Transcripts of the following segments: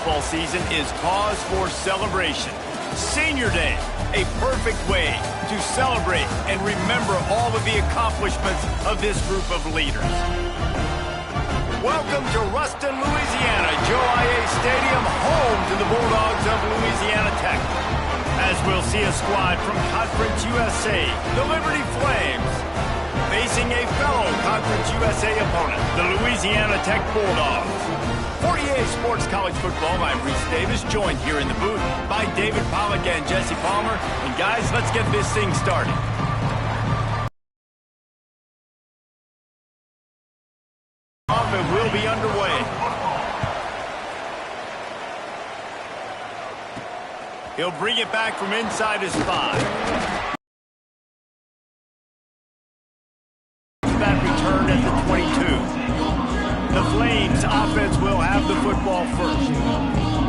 football season is cause for celebration. Senior Day, a perfect way to celebrate and remember all of the accomplishments of this group of leaders. Welcome to Ruston, Louisiana, Joe I.A. Stadium, home to the Bulldogs of Louisiana Tech. As we'll see a squad from Conference USA, the Liberty Flames, facing a fellow Conference USA opponent, the Louisiana Tech Bulldogs. 48 Sports College Football, I'm Reese Davis, joined here in the booth by David Pollack and Jesse Palmer. And guys, let's get this thing started. It will be underway. He'll bring it back from inside his 5. That return at the 22. The Flames offense will have the football first.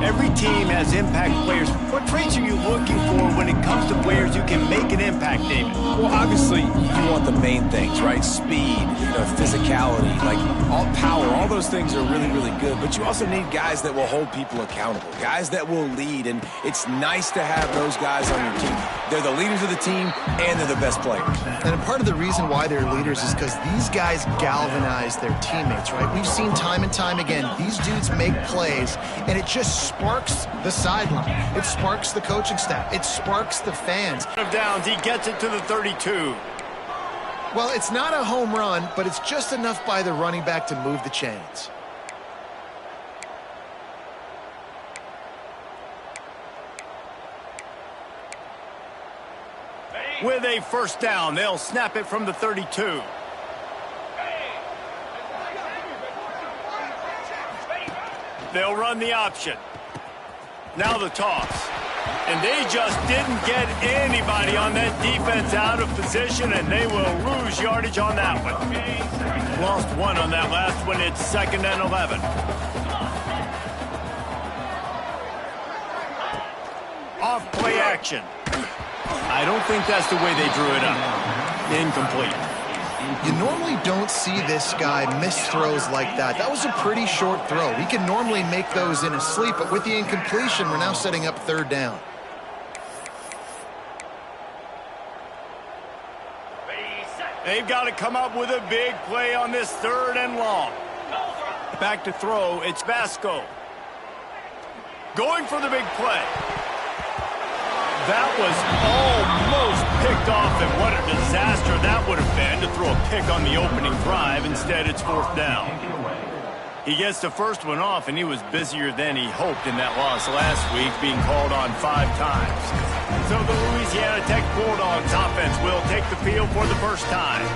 Every team has impact players. What traits are you looking for when it comes to players who can make an impact, David? Well, obviously, you want the main things, right? Speed, physicality, like all power, all those things are really, really good. But you also need guys that will hold people accountable, guys that will lead. And it's nice to have those guys on your team. They're the leaders of the team, and they're the best players. And part of the reason why they're leaders is because these guys galvanize their teammates, right? We've seen time and time again, these dudes make plays, and it just sparks the sideline. It sparks the coaching staff. It sparks the fans. Of downs, he gets it to the 32. Well, it's not a home run, but it's just enough by the running back to move the chains. With a first down, they'll snap it from the 32. They'll run the option. Now the toss. And they just didn't get anybody on that defense out of position, and they will lose yardage on that one. Lost one on that last one. It's 2nd and 11. Off play action. I don't think that's the way they drew it up. Incomplete. You normally don't see this guy miss throws like that. That was a pretty short throw. He can normally make those in his sleep, but with the incompletion, we're now setting up 3rd down. They've got to come up with a big play on this 3rd and long. Back to throw, it's Vasco. Going for the big play. That was almost picked off, and what a disaster that would have been to throw a pick on the opening drive. Instead, it's 4th down. He gets the first one off, and he was busier than he hoped in that loss last week, being called on 5 times. So the Louisiana Tech Bulldogs offense will take the field for the first time.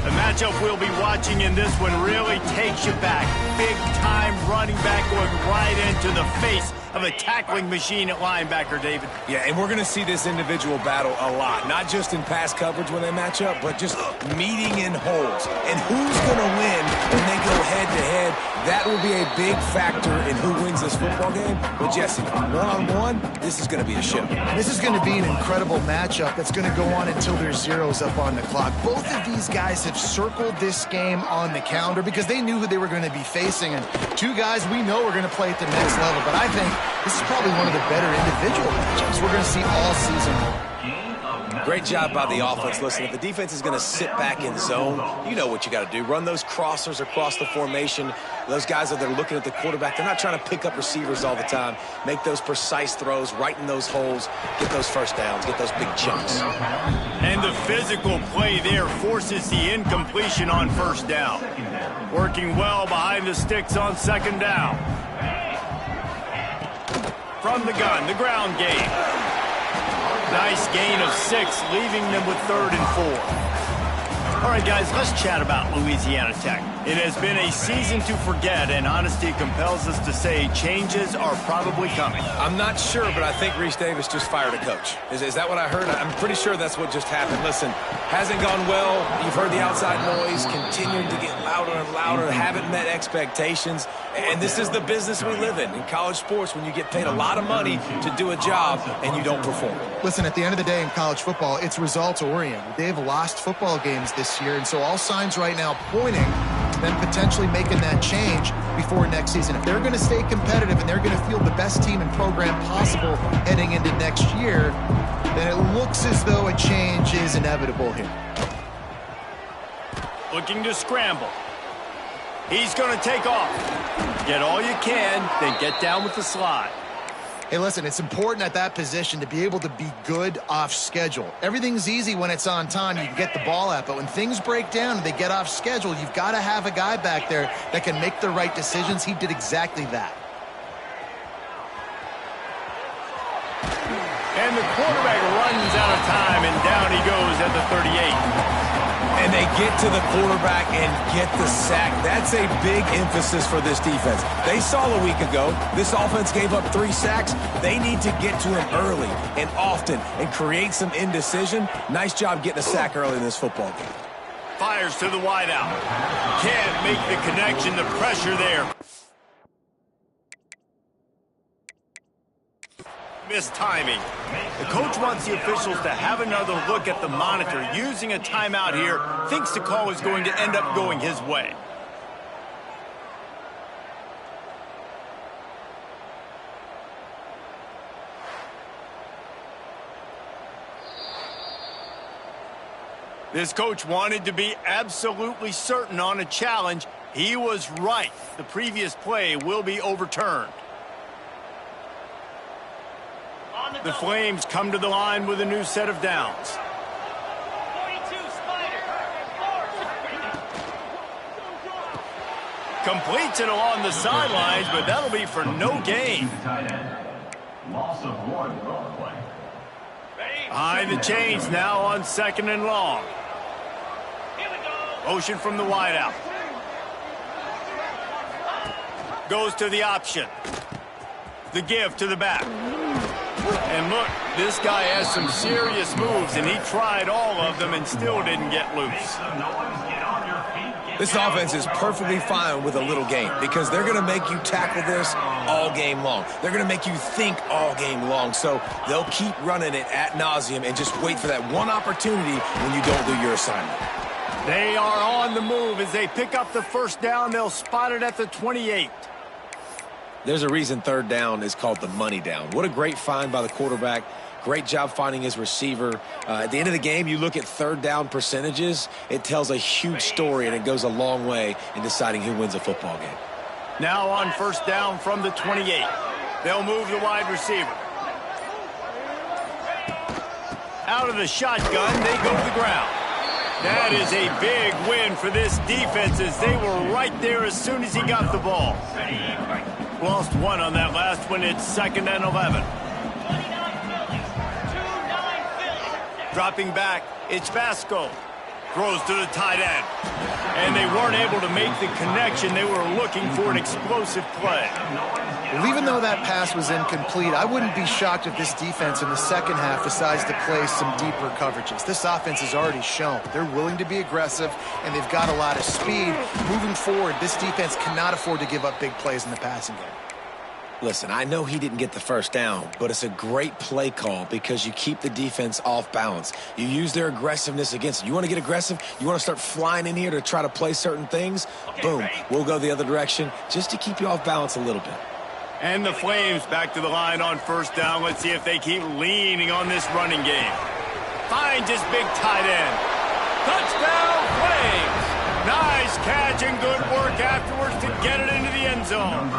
The matchup we'll be watching in this one really takes you back. Big-time running back going right into the face of a tackling machine at linebacker, David. Yeah, and we're going to see this individual battle a lot. Not just in pass coverage when they match up, but just meeting in holes. And who's going to win when they go head-to-head? That will be a big factor in who wins this football game. But, Jesse, one-on-one, this is going to be a show. This is going to be an incredible matchup that's going to go on until there's zeros up on the clock. Both of these guys have circled this game on the calendar because they knew who they were going to be facing. And 2 guys we know are going to play at the next level. But I think this is probably one of the better individual matchups we're going to see all season long. Great job by the offense. Listen, if the defense is going to sit back in zone, you know what you got to do. Run those crossers across the formation. Those guys that are looking at the quarterback, they're not trying to pick up receivers all the time. Make those precise throws, right in those holes, get those first downs, get those big chunks. And the physical play there forces the incompletion on 1st down. Working well behind the sticks on 2nd down. From the gun, the ground game. Nice gain of 6, leaving them with 3rd and 4. All right, guys, let's chat about Louisiana Tech. It has been a season to forget, and honesty compels us to say changes are probably coming. I'm not sure, but I think Reese Davis just fired a coach. Is that what I heard? I'm pretty sure that's what just happened. Listen, hasn't gone well. You've heard the outside noise, continuing to get louder and louder, haven't met expectations. And this is the business we live in college sports, when you get paid a lot of money to do a job and you don't perform. Listen, at the end of the day in college football, it's results-oriented. They've lost football games this year, and so all signs right now pointing them potentially making that change before next season. If they're going to stay competitive and they're going to field the best team and program possible heading into next year, then it looks as though a change is inevitable here. Looking to scramble. He's going to take off. Get all you can, then get down with the slide. Hey, listen, it's important at that position to be able to be good off schedule. Everything's easy when it's on time. You can get the ball out, but when things break down and they get off schedule, you've got to have a guy back there that can make the right decisions. He did exactly that. And the quarterback runs out of time, and down he goes at the 38. And they get to the quarterback and get the sack. That's a big emphasis for this defense. They saw a week ago, this offense gave up 3 sacks. They need to get to him early and often and create some indecision. Nice job getting a sack early in this football game. Fires to the wideout. Can't make the connection, the pressure there. Missed timing. The coach wants the officials to have another look at the monitor. Using a timeout here, thinks the call is going to end up going his way. This coach wanted to be absolutely certain on a challenge. He was right. The previous play will be overturned. The Flames come to the line with a new set of downs. 42 Spider. Completes it along the sidelines, but that'll be for no gain. Loss of 1 on play. Behind the chains now on 2nd and long. Here we go. Motion from the wideout. Goes to the option. The give to the back. And look, this guy has some serious moves, and he tried all of them and still didn't get loose. This offense is perfectly fine with a little game because they're going to make you tackle this all game long. They're going to make you think all game long. So they'll keep running it ad nauseum and just wait for that one opportunity when you don't do your assignment. They are on the move as they pick up the first down. They'll spot it at the 28. There's a reason 3rd down is called the money down. What a great find by the quarterback. Great job finding his receiver. At the end of the game, you look at 3rd down percentages. It tells a huge story, and it goes a long way in deciding who wins a football game. Now on 1st down from the 28. They'll move the wide receiver. Out of the shotgun, they go to the ground. That is a big win for this defense as they were right there as soon as he got the ball. Lost 1 on that last one. It's 2nd and 11. Dropping back, it's Vasco. Throws to the tight end. And they weren't able to make the connection. They were looking for an explosive play. Well, even though that pass was incomplete, I wouldn't be shocked if this defense in the second half decides to play some deeper coverages. This offense has already shown they're willing to be aggressive, and they've got a lot of speed. Moving forward, this defense cannot afford to give up big plays in the passing game. Listen, I know he didn't get the first down, but it's a great play call because you keep the defense off balance. You use their aggressiveness against them. You want to get aggressive? You want to start flying in here to try to play certain things? Boom, we'll go the other direction just to keep you off balance a little bit. And the Flames back to the line on 1st down. Let's see if they keep leaning on this running game. Finds his big tight end. Touchdown, Flames! Nice catch and good work afterwards to get it into the end zone.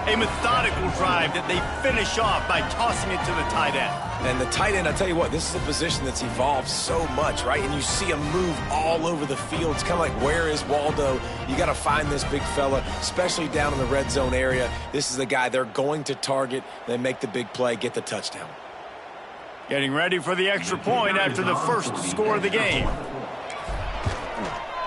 A methodical drive that they finish off by tossing it to the tight end. And the tight end, I'll tell you what, this is a position that's evolved so much, right? And you see him move all over the field. It's kind of like, where is Waldo? You got to find this big fella, especially down in the red zone area. This is the guy they're going to target. They make the big play, get the touchdown. Getting ready for the extra point after the first score of the game.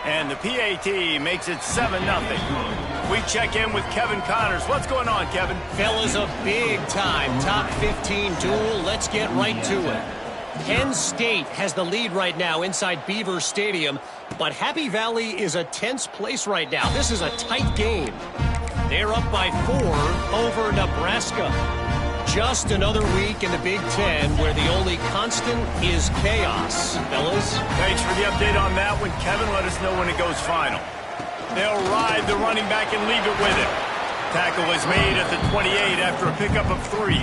And the PAT makes it 7-0. We check in with Kevin Connors. What's going on, Kevin? Fellas, a big-time top 15 duel. Let's get right to it. Penn State has the lead right now inside Beaver Stadium, but Happy Valley is a tense place right now. This is a tight game. They're up by 4 over Nebraska. Just another week in the Big Ten where the only constant is chaos. Fellas? Thanks for the update on that one, Kevin. Let us know when it goes final. They'll ride the running back and leave it with him. Tackle is made at the 28 after a pickup of 3.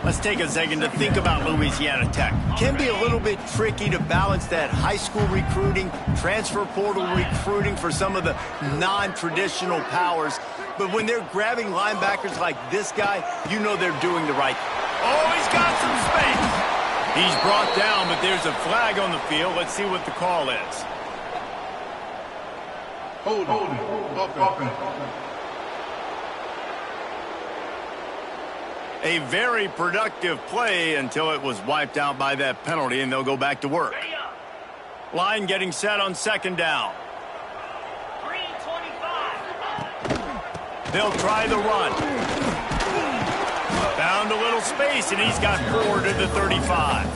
Let's take a second to think about Louisiana Tech. Can be a little bit tricky to balance that high school recruiting, transfer portal recruiting for some of the non-traditional powers. But when they're grabbing linebackers like this guy, you know they're doing the right thing. Oh, he's got some space. He's brought down, but there's a flag on the field. Let's see what the call is. Hold it. A very productive play until it was wiped out by that penalty, and they'll go back to work. Line getting set on second down. 325. They'll try the run. Found a little space, and he's got 4 to the 35.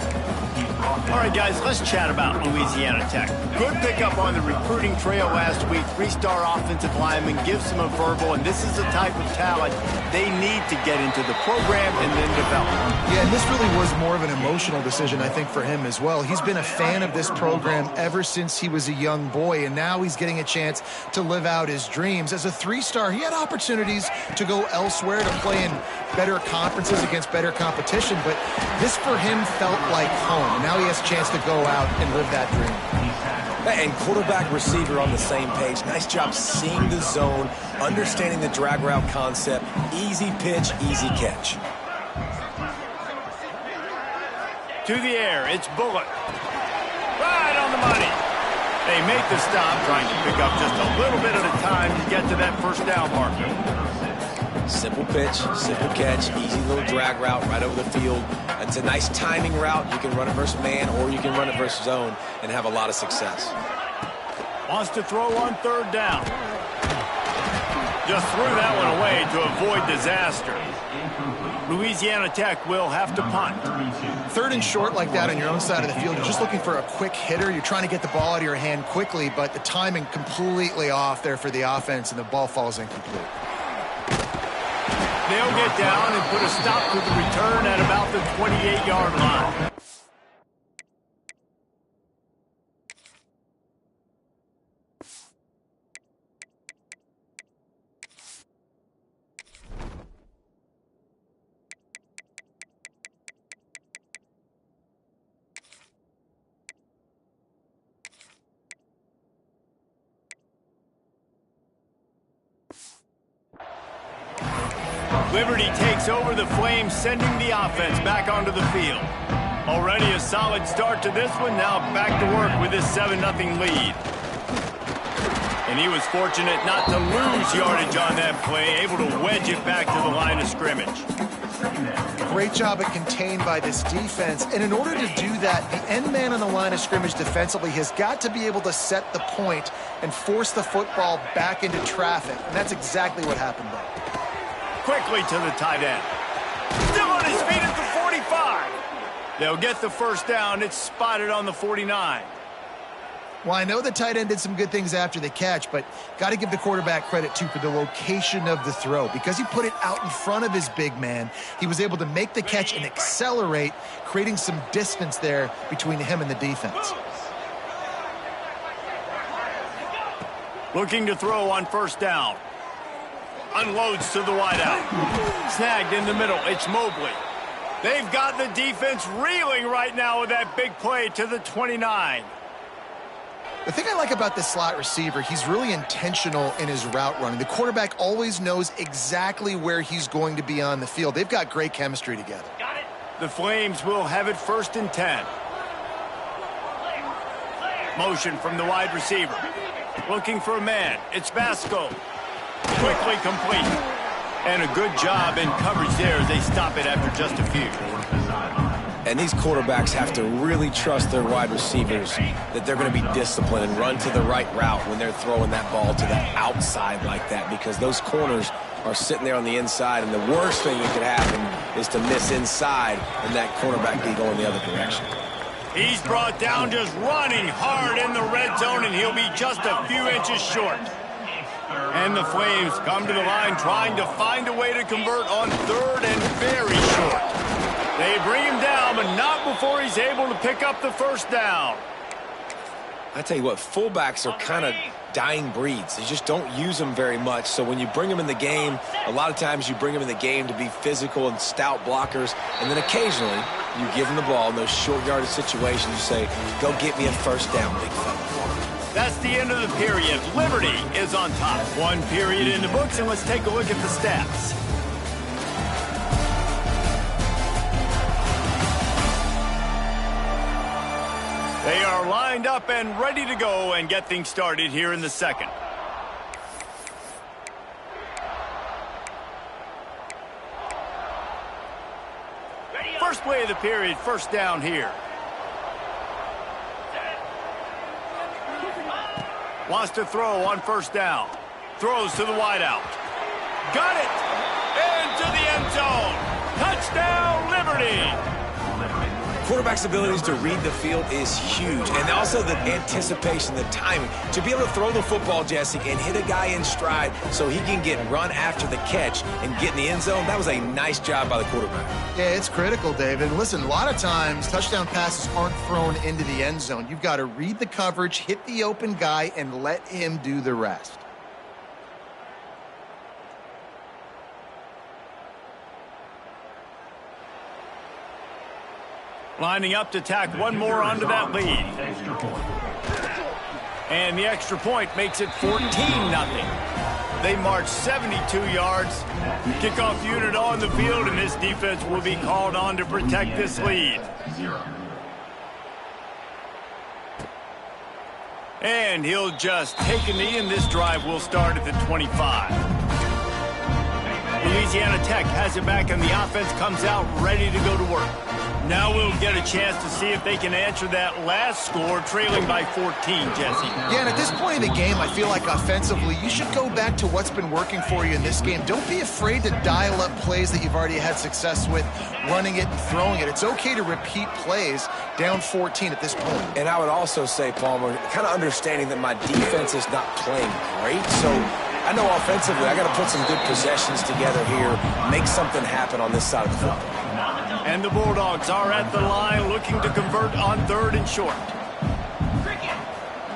All right, guys, let's chat about Louisiana Tech. Good pickup on the recruiting trail last week. 3-star offensive lineman gives them a verbal, and this is the type of talent they need to get into the program and then develop. Yeah, and this really was more of an emotional decision, I think, for him as well. He's been a fan of this program ever since he was a young boy, and now he's getting a chance to live out his dreams. As a 3-star, he had opportunities to go elsewhere, to play in better conferences against better competition, but this for him felt like home. Now he has a chance to go out and live that dream. And quarterback receiver on the same page. Nice job seeing the zone, understanding the drag route concept. Easy pitch, easy catch. To the air, it's Bullock. Right on the money. They make the stop, trying to pick up just a little bit at a time to get to that first down marker. Simple pitch, simple catch, easy little drag route right over the field. It's a nice timing route. You can run it versus man, or you can run it versus zone and have a lot of success. Wants to throw on third down. Just threw that one away to avoid disaster. Louisiana Tech will have to punt. 3rd and short like that on your own side of the field, you're just looking for a quick hitter. You're trying to get the ball out of your hand quickly, but the timing completely off there for the offense, and the ball falls incomplete. They'll get down and put a stop to the return at about the 28-yard line. Liberty takes over the Flames, sending the offense back onto the field. Already a solid start to this one, now back to work with his 7-0 lead. And he was fortunate not to lose yardage on that play, able to wedge it back to the line of scrimmage. Great job at contained by this defense, and in order to do that, the end man on the line of scrimmage defensively has got to be able to set the point and force the football back into traffic, and that's exactly what happened there. Quickly to the tight end. Still on his feet at the 45. They'll get the first down. It's spotted on the 49. Well, I know the tight end did some good things after the catch, but got to give the quarterback credit, too, for the location of the throw. Because he put it out in front of his big man, he was able to make the catch and accelerate, creating some distance there between him and the defense. Looking to throw on first down. Unloads to the wideout. Snagged in the middle. It's Mobley. They've got the defense reeling right now with that big play to the 29. The thing I like about this slot receiver, he's really intentional in his route running. The quarterback always knows exactly where he's going to be on the field. They've got great chemistry together. Got it. The Flames will have it 1st and 10. Motion from the wide receiver. Looking for a man. It's Vasco. Quickly complete. And a good job in coverage there as they stop it after just a few. And these quarterbacks have to really trust their wide receivers that they're going to be disciplined and run to the right route when they're throwing that ball to the outside like that, because those corners are sitting there on the inside, and the worst thing that could happen is to miss inside and that cornerback be going the other direction. He's brought down just running hard in the red zone, and he'll be just a few inches short. And the Flames come to the line trying to find a way to convert on 3rd and very short. They bring him down, but not before he's able to pick up the first down. I tell you what, fullbacks are kind of dying breeds. They just don't use them very much. So when you bring them in the game, a lot of times you bring them in the game to be physical and stout blockers, and then occasionally you give them the ball in those short yardage situations. You say, go get me a first down, big fella. That's the end of the period. Liberty is on top. One period in the books, and let's take a look at the stats. They are lined up and ready to go and get things started here in the second. First play of the period, first down here. Wants to throw on first down. Throws to the wideout. Got it! Into the end zone. Touchdown, Liberty! Quarterback's abilities to read the field is huge, and also the anticipation, the timing. To be able to throw the football, Jesse, and hit a guy in stride so he can get run after the catch and get in the end zone, that was a nice job by the quarterback. Yeah, it's critical, David. Listen, a lot of times touchdown passes aren't thrown into the end zone. You've got to read the coverage, hit the open guy, and let him do the rest. Lining up to tack one more onto that lead. And the extra point makes it 14-0. They march 72 yards. Kickoff unit on the field, and this defense will be called on to protect this lead. And he'll just take a knee, and this drive will start at the 25. Louisiana Tech has it back, and the offense comes out ready to go to work. Now we'll get a chance to see if they can answer that last score, trailing by 14, Jesse. Yeah, and at this point in the game, I feel like offensively, you should go back to what's been working for you in this game. Don't be afraid to dial up plays that you've already had success with, running it and throwing it. It's okay to repeat plays down 14 at this point. And I would also say, Palmer, kind of understanding that my defense is not playing great, so I know offensively I got to put some good possessions together here, make something happen on this side of the football. And the Bulldogs are at the line looking to convert on third and short.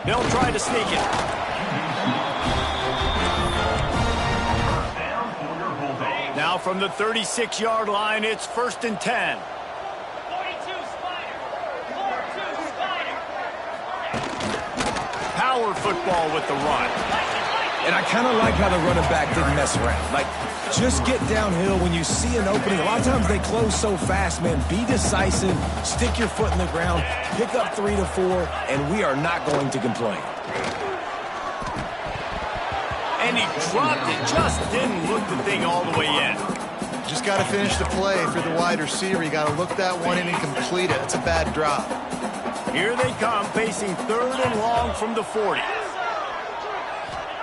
They'll try to sneak it. Now from the 36-yard line, it's 1st and 10. Power football with the run. And I kind of like how the running back didn't mess around. Like, just get downhill when you see an opening. A lot of times they close so fast, man. Be decisive, stick your foot in the ground, pick up 3 to 4, and we are not going to complain. And he dropped it, just didn't look the thing all the way in. Just got to finish the play for the wide receiver. You got to look that one in and complete it. It's a bad drop. Here they come, facing 3rd and long from the 40.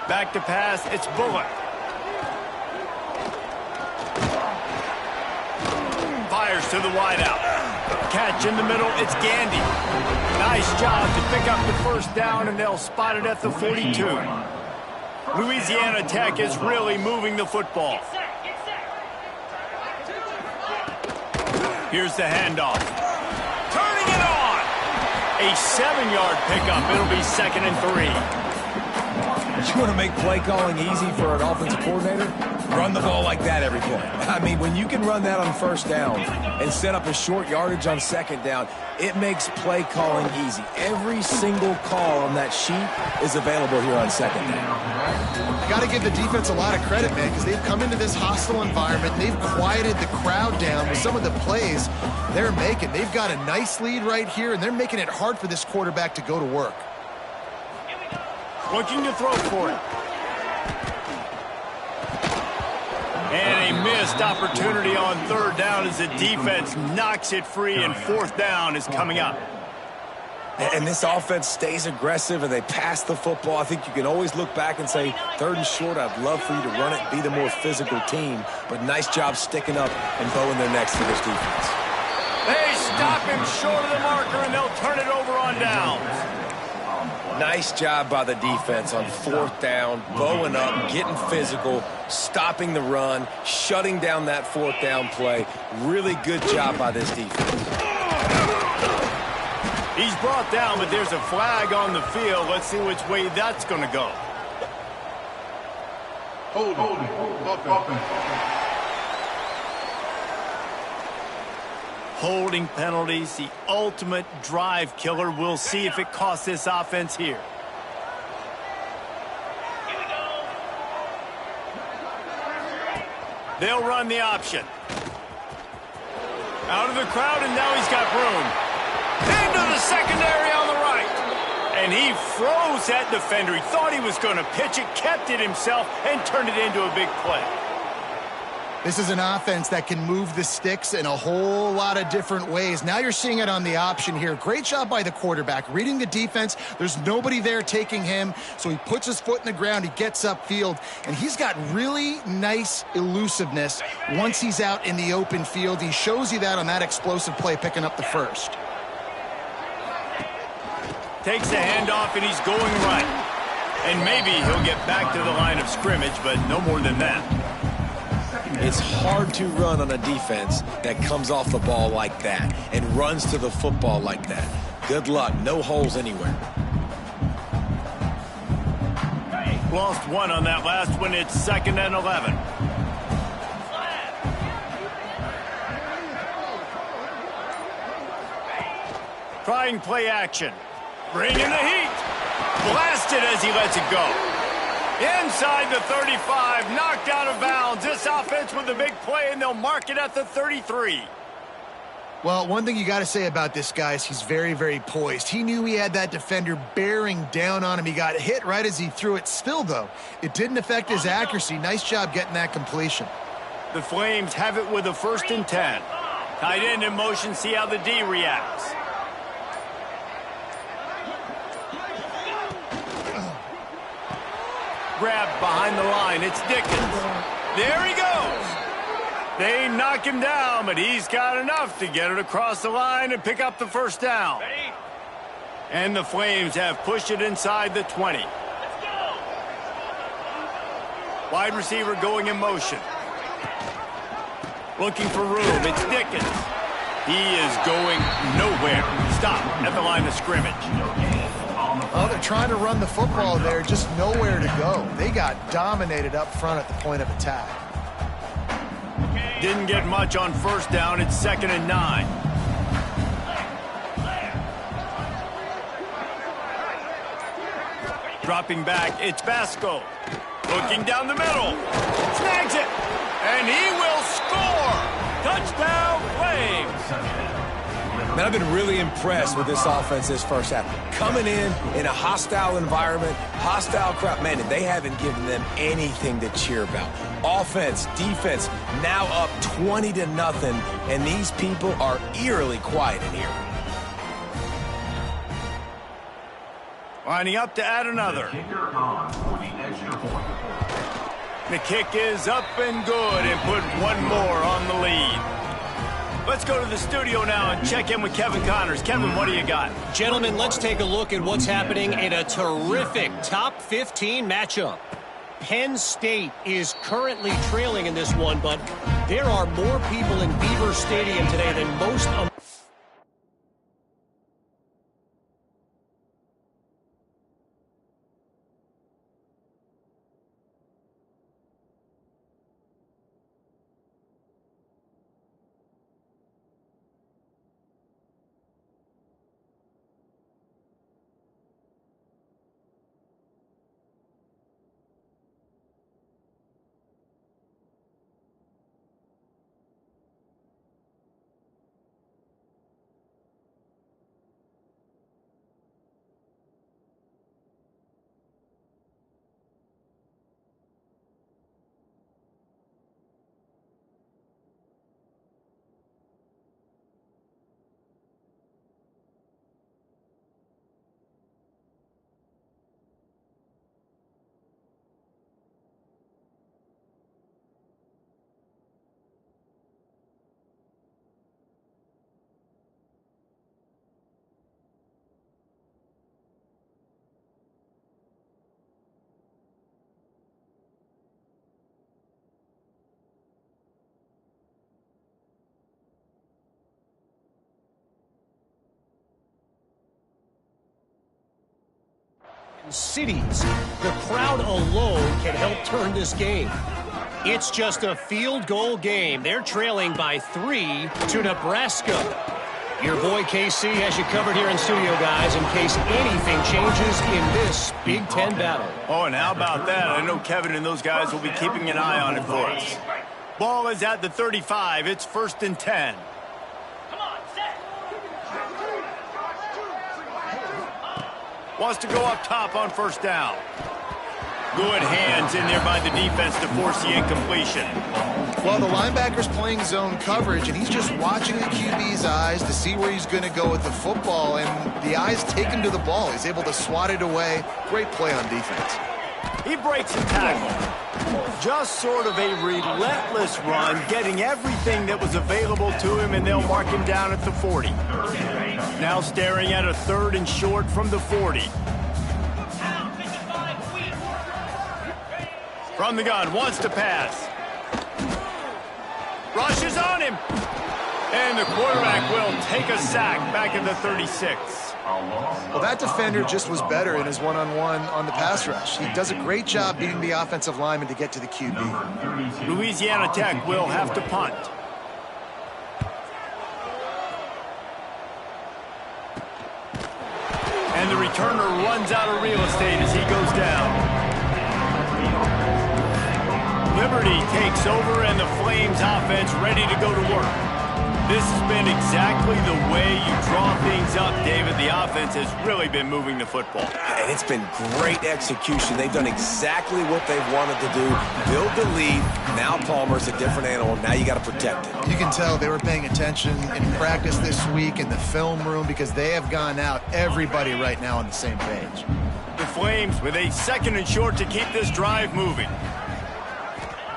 Back to pass, it's Bullock. Fires to the wideout. Catch in the middle, it's Gandy. Nice job to pick up the first down, and they'll spot it at the 42. Louisiana Tech is really moving the football. Here's the handoff. Turning it on! A 7-yard pickup. It'll be 2nd and 3. You want to make play calling easy for an offensive coordinator? Run the ball like that every play. I mean, when you can run that on first down and set up a short yardage on second down, it makes play calling easy. Every single call on that sheet is available here on second down. You got to give the defense a lot of credit, man, because they've come into this hostile environment. They've quieted the crowd down with some of the plays they're making. They've got a nice lead right here, and they're making it hard for this quarterback to go to work. Looking to throw for it. And a missed opportunity on 3rd down as the defense knocks it free, and 4th down is coming up. And this offense stays aggressive, and they pass the football. I think you can always look back and say, 3rd and short, I'd love for you to run it, be the more physical team. But nice job sticking up and bowing their necks to this defense. They stop him short of the marker, and they'll turn it over on downs. Nice job by the defense on 4th down, bowing up, getting physical, stopping the run, shutting down that 4th down play. Really good job by this defense. He's brought down, but there's a flag on the field. Let's see which way that's going to go. Holding. Offense. Holding penalties, the ultimate drive killer. We'll see if it costs this offense here. They'll run the option. Out of the crowd, and now he's got room. Into the secondary on the right. And he froze that defender. He thought he was going to pitch it, kept it himself, and turned it into a big play. This is an offense that can move the sticks in a whole lot of different ways. Now you're seeing it on the option here. Great job by the quarterback. Reading the defense, there's nobody there taking him, so he puts his foot in the ground, he gets upfield, and he's got really nice elusiveness once he's out in the open field. He shows you that on that explosive play, picking up the first. Takes the handoff, and he's going right. And maybe he'll get back to the line of scrimmage, but no more than that. It's hard to run on a defense that comes off the ball like that and runs to the football like that. Good luck. No holes anywhere. Lost one on that last one. It's 2nd and 11. Trying play action. Bringing the heat. Blasted as he lets it go. Inside the 35, knocked out of bounds. This offense with a big play, and they'll mark it at the 33. Well, one thing you got to say about this guy is he's very, very poised. He knew he had that defender bearing down on him. He got hit right as he threw it. Still, though, it didn't affect his accuracy. Nice job getting that completion. The Flames have it with a 1st and 10. Tight end in motion, see how the D reacts. Grabbed behind the line. It's Dickens. There he goes. They knock him down, but he's got enough to get it across the line and pick up the 1st down. And the Flames have pushed it inside the 20. Wide receiver going in motion. Looking for room. It's Dickens. He is going nowhere. Stop at the line of scrimmage. Oh, they're trying to run the football there, just nowhere to go. They got dominated up front at the point of attack. Didn't get much on 1st down. It's 2nd and 9. Dropping back, it's Basco. Looking down the middle. Snags it. And he will score. Touchdown, Flames. Man, I've been really impressed with this offense this first half. Coming in a hostile environment, hostile crowd. Man, they haven't given them anything to cheer about. Offense, defense, now up 20-0, and these people are eerily quiet in here. Lining up to add another. The kick is up and good and put one more on the lead. Let's go to the studio now and check in with Kevin Connors. Kevin, what do you got? Gentlemen, let's take a look at what's happening in a terrific top 15 matchup. Penn State is currently trailing in this one, but there are more people in Beaver Stadium today than most. cities. The crowd alone can help turn this game. It's just a field goal game. They're trailing by 3 to Nebraska. Your boy KC has you covered here in studio, guys, in case anything changes in this Big Ten battle. Oh, and how about that? I know Kevin and those guys will be keeping an eye on it for us. Ball is at the 35. It's 1st and 10. Wants to go up top on 1st down. Good hands in there by the defense to force the incompletion. Well, the linebacker's playing zone coverage, and he's just watching the QB's eyes to see where he's going to go with the football, and the eyes take him to the ball. He's able to swat it away. Great play on defense. He breaks a tackle. Just sort of a relentless run, getting everything that was available to him, and they'll mark him down at the 40. Now staring at a 3rd and short from the 40. From the gun, wants to pass. Rushes on him. And the quarterback will take a sack back at the 36. Well, that defender just was better in his one-on-one on the pass rush. He does a great job beating the offensive lineman to get to the QB. Louisiana Tech will have to punt. And the returner runs out of real estate as he goes down. Liberty takes over, and the Flames offense ready to go to work. This has been exactly the way you draw things up, David. The offense has really been moving the football. And it's been great execution. They've done exactly what they've wanted to do. Build the lead. Now Palmer's a different animal. Now you got to protect it. You can tell they were paying attention in practice this week in the film room because they have gone out, everybody right now on the same page. The Flames with a 2nd and short to keep this drive moving.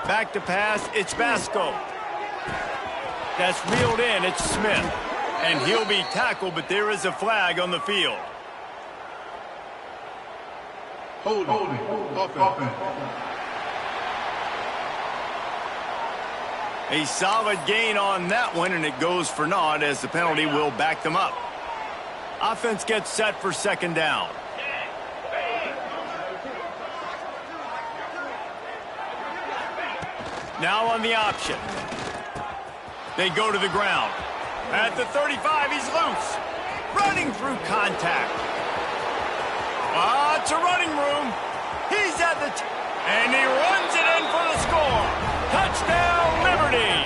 Back to pass, it's Basco. That's reeled in, it's Smith. And he'll be tackled, but there is a flag on the field. Holding. Offense. A solid gain on that one, and it goes for naught as the penalty will back them up. Offense gets set for 2nd down. Now on the option. They go to the ground. At the 35, he's loose. Running through contact. It's a running room. He's at the... and he runs it in for the score. Touchdown, Liberty.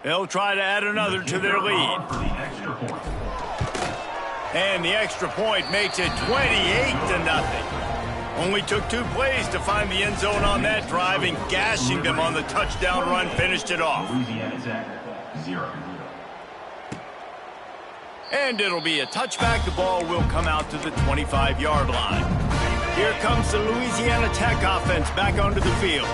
They'll try to add another to their lead. And the extra point makes it 28-0. Only took 2 plays to find the end zone on that drive, and gashing them on the touchdown run finished it off. And it'll be a touchback. The ball will come out to the 25-yard line. Here comes the Louisiana Tech offense back onto the field.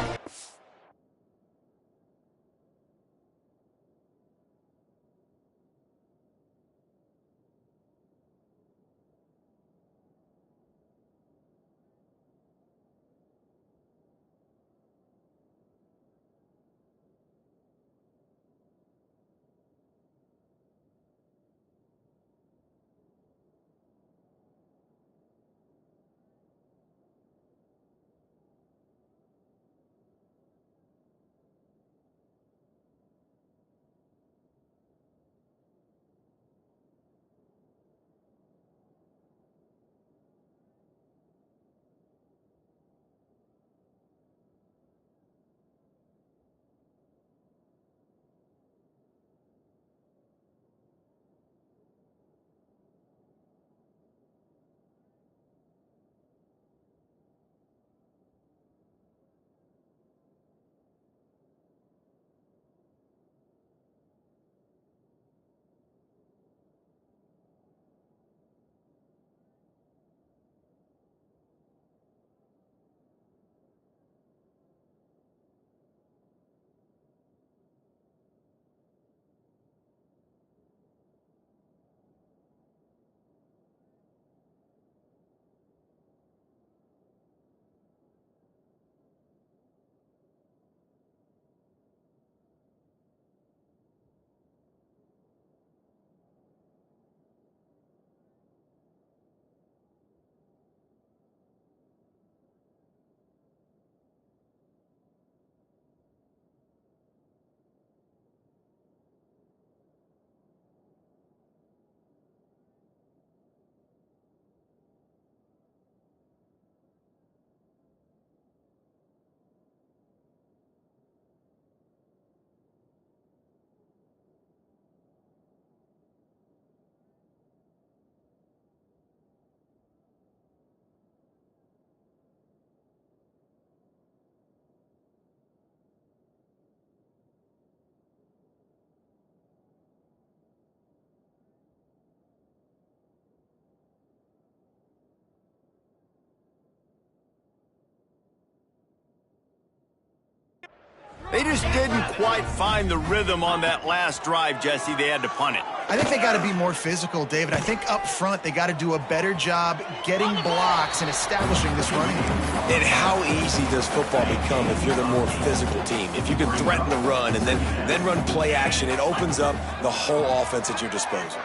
They just didn't quite find the rhythm on that last drive, Jesse. They had to punt it. I think they got to be more physical, David. I think up front they got to do a better job getting blocks and establishing this running game. And how easy does football become if you're the more physical team? If you can threaten the run and then run play action, it opens up the whole offense at your disposal.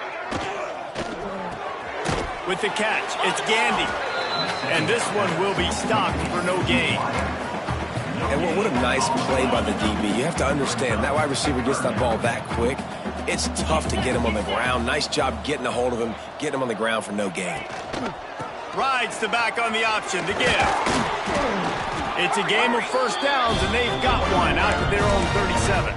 With the catch, it's Gandy. And this one will be stopped for no gain. And what a nice play by the DB. You have to understand, that wide receiver gets that ball that quick. It's tough to get him on the ground. Nice job getting a hold of him, getting him on the ground for no gain. Rides the back on the option to give. It's a game of first downs, and they've got one out to their own 37.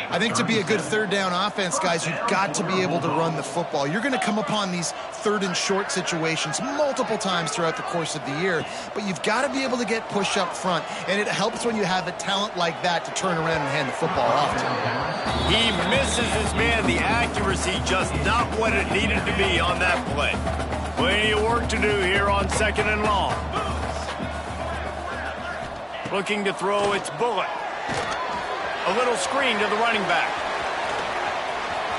I think to be a good third down offense, guys, you've got to be able to run the football. You're going to come upon these third and short situations multiple times throughout the course of the year, but you've got to be able to get push up front, and it helps when you have a talent like that to turn around and hand the football off to. He misses his man. The accuracy just not what it needed to be on that play. Plenty of work to do here on 2nd and long. Looking to throw, it's Bullock. A little screen to the running back.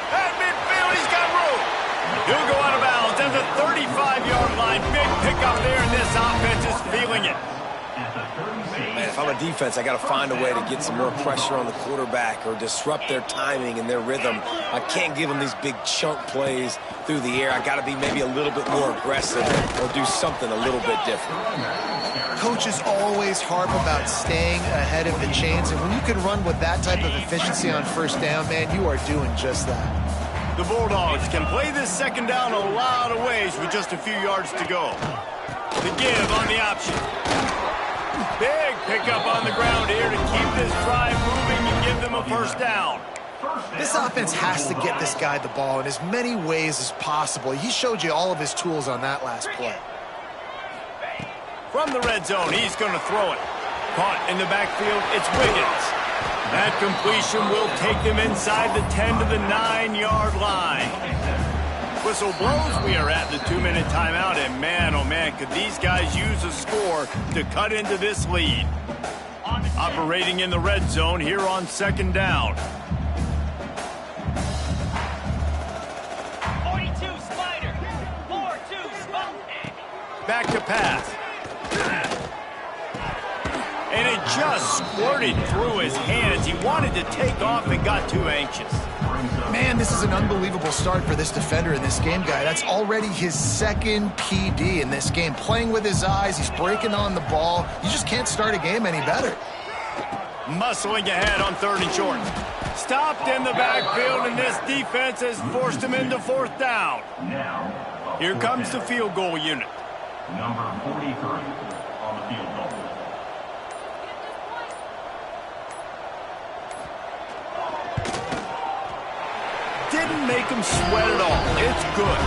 At midfield, he's got room. He'll go out of bounds at the 35-yard line. Big pickup there, and this offense is feeling it. Man, if I'm a defense, I got to find a way to get some more pressure on the quarterback or disrupt their timing and their rhythm. I can't give them these big chunk plays through the air. I got to be maybe a little bit more aggressive or do something a little bit different. Coaches always harp about staying ahead of the chains, and when you can run with that type of efficiency on first down, man, you are doing just that. The Bulldogs can play this 2nd down a lot of ways with just a few yards to go. The give on the option. Big pickup on the ground here to keep this drive moving and give them a first down. This offense has to get this guy the ball in as many ways as possible. He showed you all of his tools on that last play. From the red zone, he's going to throw it. Caught in the backfield, it's Wiggins. That completion will take them inside the 10 to the 9-yard line. Whistle blows, we are at the 2-minute timeout, and man, oh man, could these guys use a score to cut into this lead. Operating in the red zone here on 2nd down. 42 Spider. 4-2 Spider. Back to pass. And it just squirted through his hands. He wanted to take off and got too anxious. Man, this is an unbelievable start for this defender in this game, guy. That's already his 2nd PD in this game. Playing with his eyes, he's breaking on the ball. You just can't start a game any better. Muscling ahead on 3rd and short. Stopped in the backfield, and this defense has forced him into 4th down. Here comes the field goal unit. Number 43 on the field goal. Didn't make him sweat at all. It's good.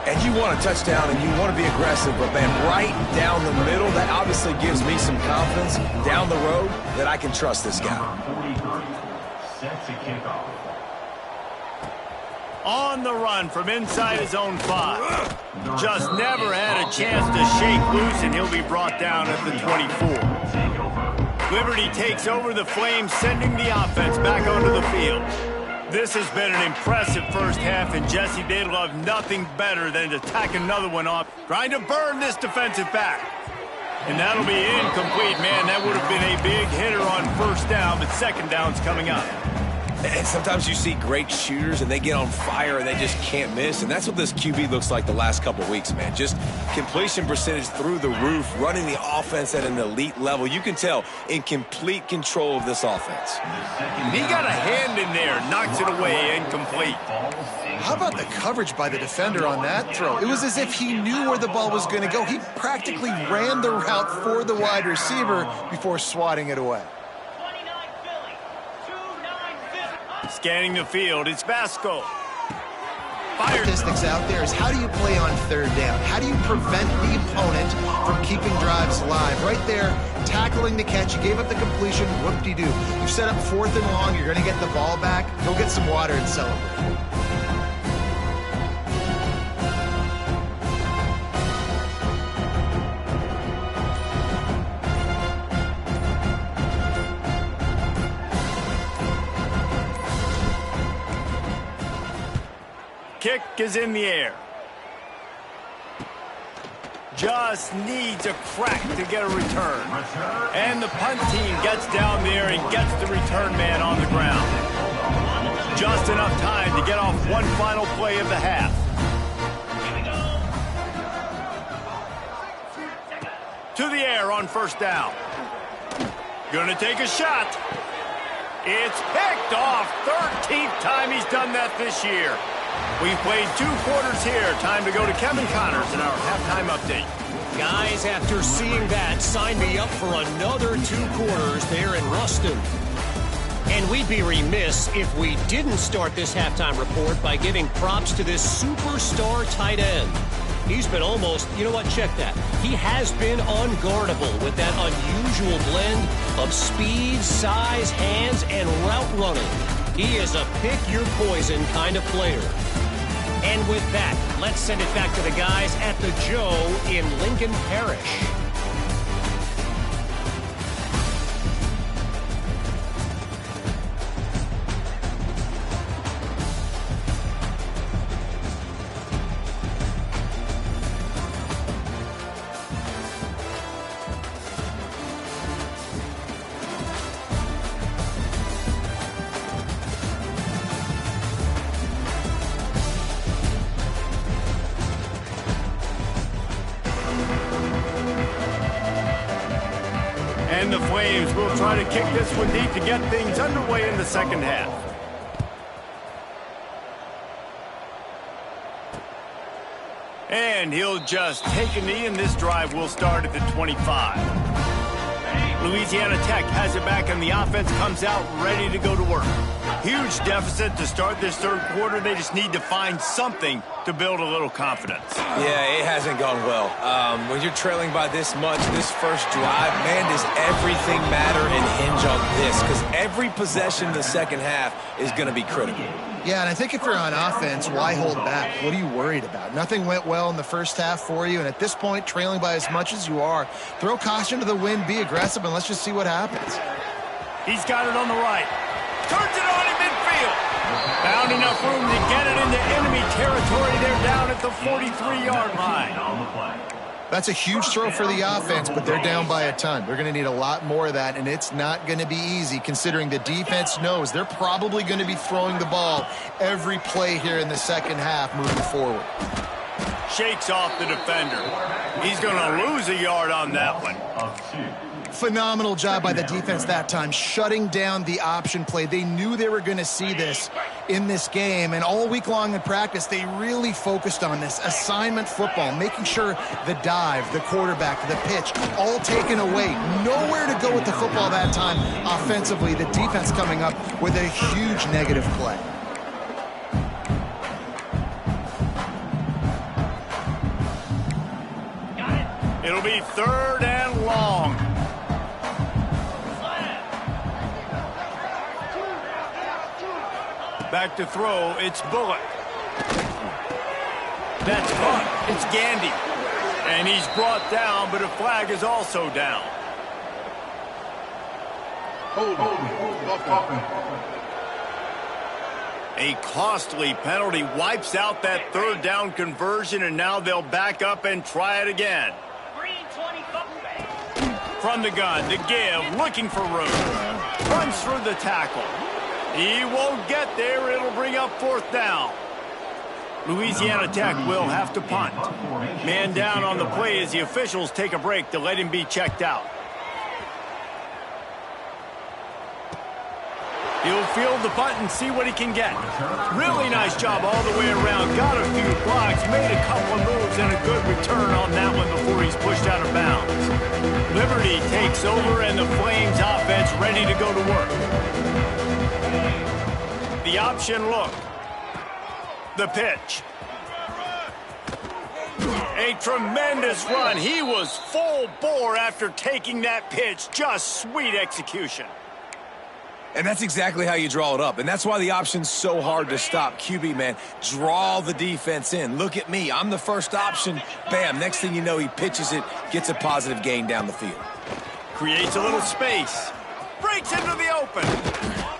And you want a touchdown and you want to be aggressive, but man, right down the middle, that obviously gives me some confidence down the road that I can trust this guy. Number 43 sets a kickoff. On the run from inside his own 5. Just never had a chance to shake loose, and he'll be brought down at the 24. Liberty takes over the Flames, sending the offense back onto the field. This has been an impressive first half, and Jesse, they love nothing better than to tack another one off, trying to burn this defensive back. And that'll be incomplete, man. That would have been a big hitter on first down, but 2nd down's coming up. And sometimes you see great shooters and they get on fire and they just can't miss. And that's what this QB looks like the last couple of weeks, man. Just completion percentage through the roof, running the offense at an elite level. You can tell in complete control of this offense. He got a hand in there, knocks it away, incomplete. How about the coverage by the defender on that throw? It was as if he knew where the ball was going to go. He practically ran the route for the wide receiver before swatting it away. Scanning the field, it's Vasco. Fire. Statistics out there is how do you play on 3rd down? How do you prevent the opponent from keeping drives alive? Right there, tackling the catch. You gave up the completion. Whoop-de-doo. You set up 4th and long. You're going to get the ball back. Go get some water and celebrate. kick is in the air. Just needs a crack to get a return. And the punt team gets down there and gets the return man on the ground. Just enough time to get off one final play of the half. To the air on first down. Gonna take a shot. It's picked off. 13th time he's done that this year. We've played 2 quarters here. Time to go to Kevin Connors in our halftime update. Guys, after seeing that, sign me up for another 2 quarters there in Ruston. And we'd be remiss if we didn't start this halftime report by giving props to this superstar tight end. He's been almost, you know what, check that. He has been unguardable with that unusual blend of speed, size, hands, and route running. He is a pick-your-poison kind of player. And with that, let's send it back to the guys at the Joe in Lincoln Parish. And the Flames will try to kick this one deep to get things underway in the second half. And he'll just take a knee, and this drive will start at the 25. Louisiana Tech has it back, and the offense comes out ready to go to work. Huge deficit to start this third quarter. They just need to find something to build a little confidence. Yeah, it hasn't gone well. When you're trailing by this much, this first drive, man, does everything matter and hinge on this? Because every possession in the second half is going to be critical. Yeah, and I think if you're on offense, why hold back? What are you worried about? Nothing went well in the first half for you, and at this point, trailing by as much as you are, throw caution to the wind, be aggressive, and let's just see what happens. He's got it on the right. Turns it on in midfield. Found enough room to get it into enemy territory. They're down at the 43-yard line. That's a huge throw for the offense, but they're down by a ton. They're going to need a lot more of that, and it's not going to be easy considering the defense knows they're probably going to be throwing the ball every play here in the second half moving forward. Shakes off the defender. He's going to lose a yard on that one. Phenomenal job by the defense that time, shutting down the option play. They knew they were going to see this in this game, and all week long in practice, they really focused on this assignment football, making sure the dive, the quarterback, the pitch, all taken away. Nowhere to go with the football that time offensively. The defense coming up with a huge negative play. It'll be third and long. Back to throw, it's Bullock. That's caught, it's Gandy. And he's brought down, but a flag is also down. A costly penalty wipes out that third down conversion, and now they'll back up and try it again. From the gun, the give, looking for room. Runs through the tackle. He won't get there. It'll bring up fourth down. Louisiana Tech will have to punt. Man down on the play as the officials take a break to let him be checked out. He'll field the punt and see what he can get. Really nice job all the way around. Got a few blocks, made a couple of moves, and a good return on that one before he's pushed out of bounds. Liberty takes over, and the Flames offense ready to go to work. The option look. The pitch. A tremendous run. He was full bore after taking that pitch. Just sweet execution. And that's exactly how you draw it up. And that's why the option's so hard to stop. QB, man, draw the defense in. Look at me. I'm the first option. Bam. Next thing you know, he pitches it, gets a positive gain down the field. Creates a little space. Breaks into the open.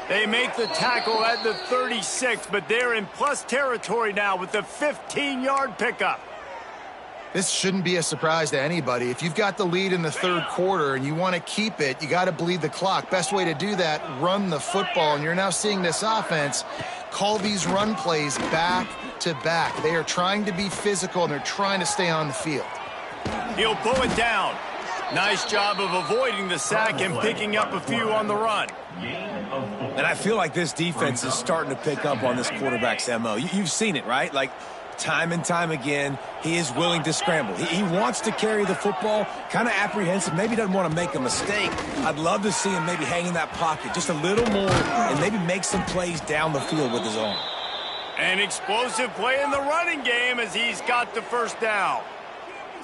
They make the tackle at the 36, but they're in plus territory now with the 15-yard pickup. This shouldn't be a surprise to anybody. If you've got the lead in the third quarter and you want to keep it, you got to bleed the clock. Best way to do that, run the football. And you're now seeing this offense call these run plays back to back. They are trying to be physical, and they're trying to stay on the field. He'll pull it down. Nice job of avoiding the sack and picking up a few on the run. And I feel like this defense is starting to pick up on this quarterback's MO. You've seen it, right? Like, time and time again, he is willing to scramble. He wants to carry the football, kind of apprehensive, maybe doesn't want to make a mistake. I'd love to see him maybe hang in that pocket just a little more and maybe make some plays down the field with his arm. An explosive play in the running game as he's got the first down.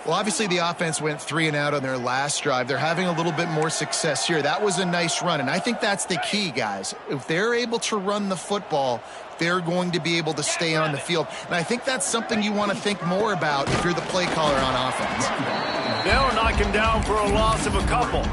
Well, obviously the offense went 3 and out on their last drive. They're having a little bit more success here. That was a nice run, and I think that's the key, guys. If they're able to run the football, they're going to be able to stay on the field. And I think that's something you want to think more about if you're the play caller on offense. They'll knock him down for a loss of a couple.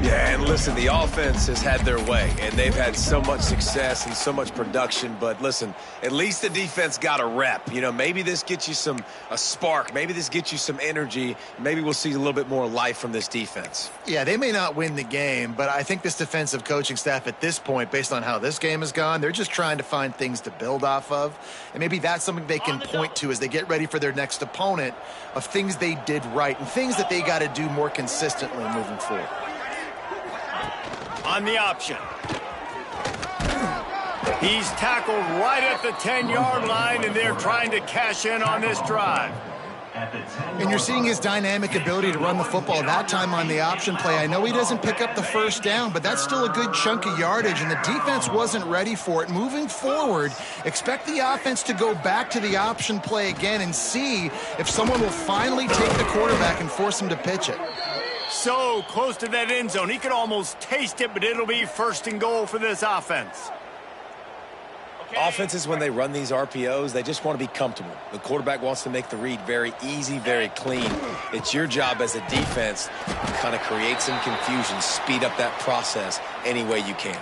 Yeah, and listen, the offense has had their way, and they've had so much success and so much production. But listen, at least the defense got a rep. You know, maybe this gets you a spark. Maybe this gets you some energy. Maybe we'll see a little bit more life from this defense. Yeah, they may not win the game, but I think this defensive coaching staff at this point, based on how this game has gone, they're just trying to find things to build off of. And maybe that's something they can point to as they get ready for their next opponent, of things they did right and things that they got to do more consistently moving forward. On the option. He's tackled right at the 10-yard line, and they're trying to cash in on this drive. And you're seeing his dynamic ability to run the football that time on the option play. I know he doesn't pick up the first down, but that's still a good chunk of yardage, and the defense wasn't ready for it. Moving forward, expect the offense to go back to the option play again and see if someone will finally take the quarterback and force him to pitch it. So close to that end zone. He could almost taste it, but it'll be first and goal for this offense. Offenses, when they run these RPOs, they just want to be comfortable. The quarterback wants to make the read very easy, very clean. It's your job as a defense to kind of create some confusion, speed up that process any way you can.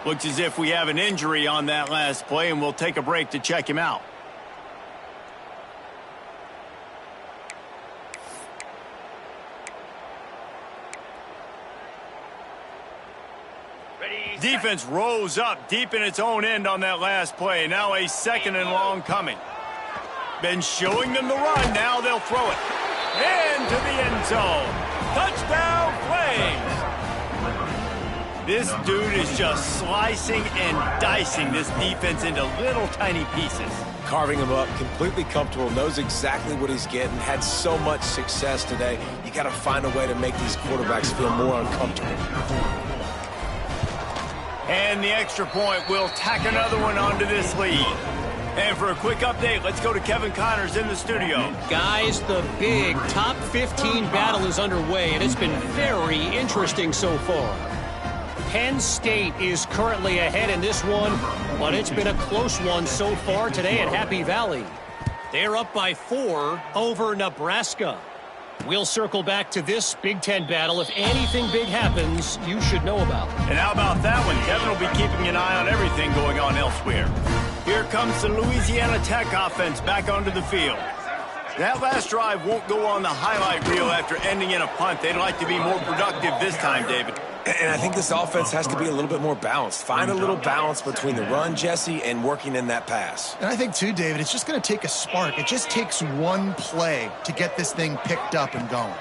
Looks as if we have an injury on that last play, and we'll take a break to check him out. Defense rose up deep in its own end on that last play. Now a second and long coming. Been showing them the run. Now they'll throw it. Into the end zone. Touchdown Flames. This dude is just slicing and dicing this defense into little tiny pieces. Carving him up, completely comfortable, knows exactly what he's getting, had so much success today. You got to find a way to make these quarterbacks feel more uncomfortable. And the extra point will tack another one onto this lead. And for a quick update, let's go to Kevin Connors in the studio. Guys, the big top 15 battle is underway, and it's been very interesting so far. Penn State is currently ahead in this one, but it's been a close one so far today at Happy Valley. They're up by 4 over Nebraska. We'll circle back to this Big Ten battle. If anything big happens, you should know about. And how about that one? Kevin will be keeping an eye on everything going on elsewhere. Here comes the Louisiana Tech offense back onto the field. That last drive won't go on the highlight reel after ending in a punt. They'd like to be more productive this time, David. And I think this offense has to be a little bit more balanced. Find a little balance between the run, Jesse, and working in that pass. And I think, too, David, it's just going to take a spark. It just takes one play to get this thing picked up and going.